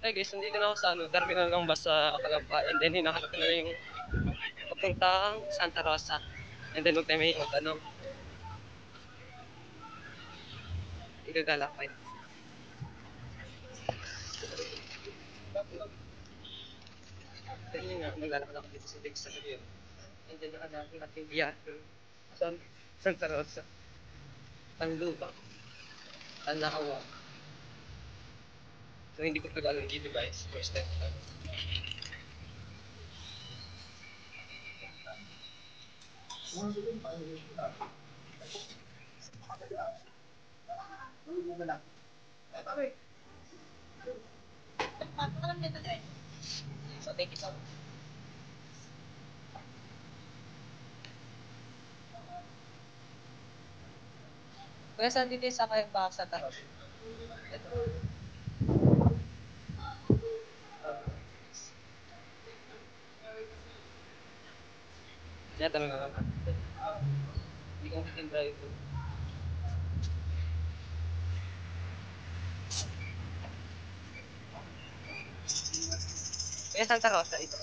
Hi guys, nandito na ako sa terminal ng bus sa Calamba, and then hinahanap ko na yung papuntang Santa Rosa. And then huwag tayo may tanong. Igagalakay. Then yun nga, naglalakad ako dito sa Texas. And then nakanapin natin Santa Rosa. Panlubang. Anahawa. So hindi ko tagal dito guys, first time. So thank you so much. Kaya saan dito sa kayo pa sa Taros? Ito. Kaya tanong na naman. Hindi ko matinda ito. Kaya Santa Rosa ito.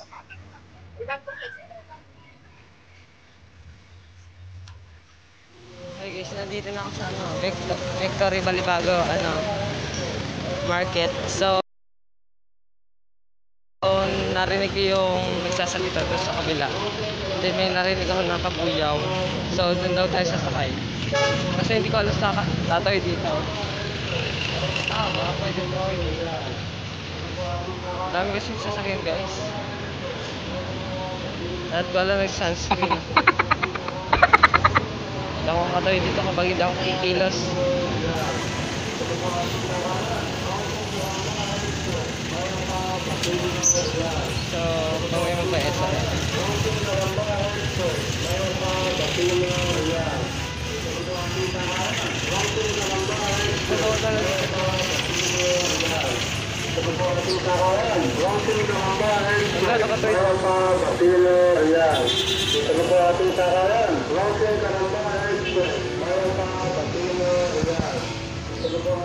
Hey guys, nandito na ako sa Victory Balibago market. So narinig ko yung nagsasalita doon sa kabila. Then may narinig ako ng kabuyaw. So doon daw tayo sasakay. Kasi hindi ko alam sa tatoy dito. Baka pwede mo. Dami kasi sasakyan guys. At wala nag-sunscreen. Hindi ako katayo dito kapag hindi ako kikilos. So, bawin mo pa esa.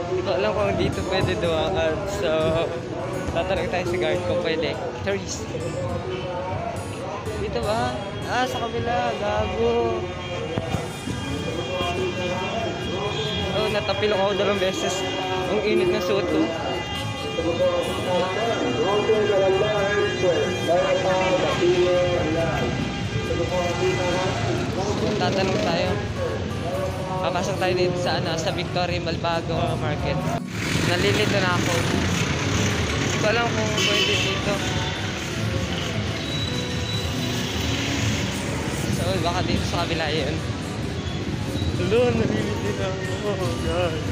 Hindi ko alam kung dito pwede dumaan. So, tatanong tayo sa guard kung pwede. Tourist. Dito ba? Ah, sa kabila. Gago. Oh, natapilok ako 2 beses. Ang init na suot ko. Tatanong tayo. Papasok tayo dito sa sa Victoria Malbago Market. Nalilito na ako. Hindi ko alam kung pwede dito. So, baka dito sa kabila yun. Hello, nalilito na ako, guys.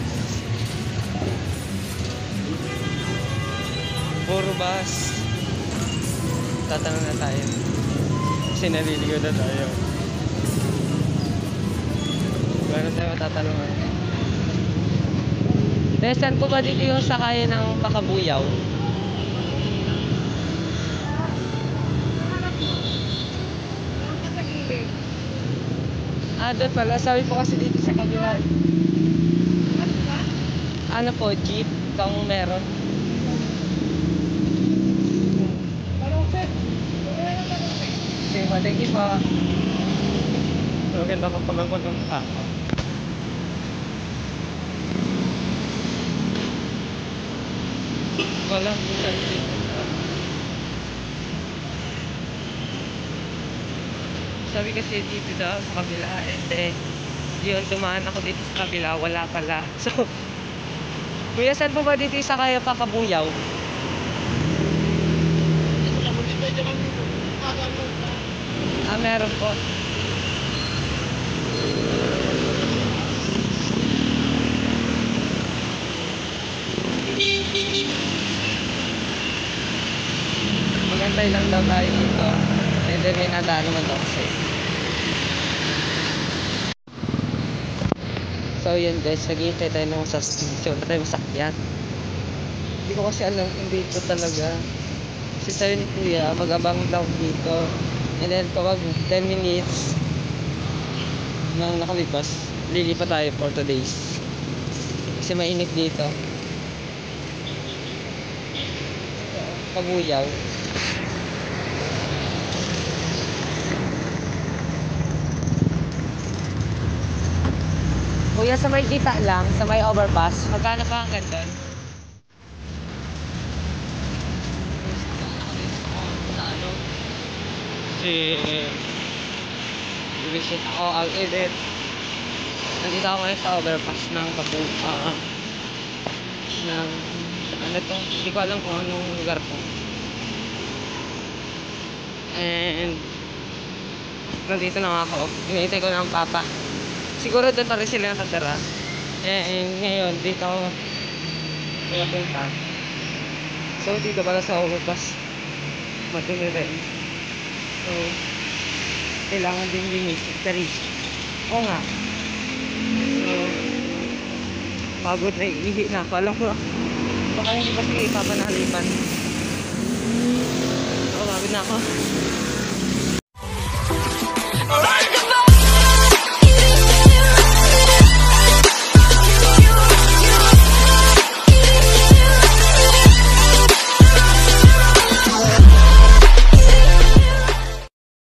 Puro bus. Tatanong na tayo. Kasi naliligo na tayo. Gano'n tayo matatanungan. Saan po ba dito yung sakayan ng Pakabuyaw? Doon pala. Sabi po kasi dito sa kabila. Ano po, jeep? Kung meron. Sige po, thank you po. Maganda pa pagkakot ng ako. Wala. Sabi kasi dito daw sa kabila, and then yun, dumaan ako dito sa kabila, wala pala. So, kuya, saan po ba dito isa kayo Pakabuyaw? Meron po. Magantay lang daw tayo dito. And then may nadaan naman daw kasi. So yun guys, naghihintay tayo ng sasakyan. Wala tayo masakyan. Hindi ko kasi alam kung dito talaga. Kasi sabi ni kuya, mag-abang daw dito. And then kapag 10 minutes nang nakalipas, lilipat tayo for 2 days. Kasi mainit dito. Pabuyaw. Kuya, sa may kita lang, sa may overpass, magkano pa ang ganun? Si visit ako ang edit. Nandito ako ngayon sa overpass ng ng ano to, hindi ko alam kung anong lugar to. And nandito lang ako, hinihintay ko ng papa. Siguro doon pa rin sila nakatira. And ngayon dito ako pupunta. So dito pala sa overpass matindi rin. So kailangan din linisin sa rin. Oo nga. So pagod na, ihi na ako. Alam ko baka hindi pa sige papanalipan. So pagod na ako.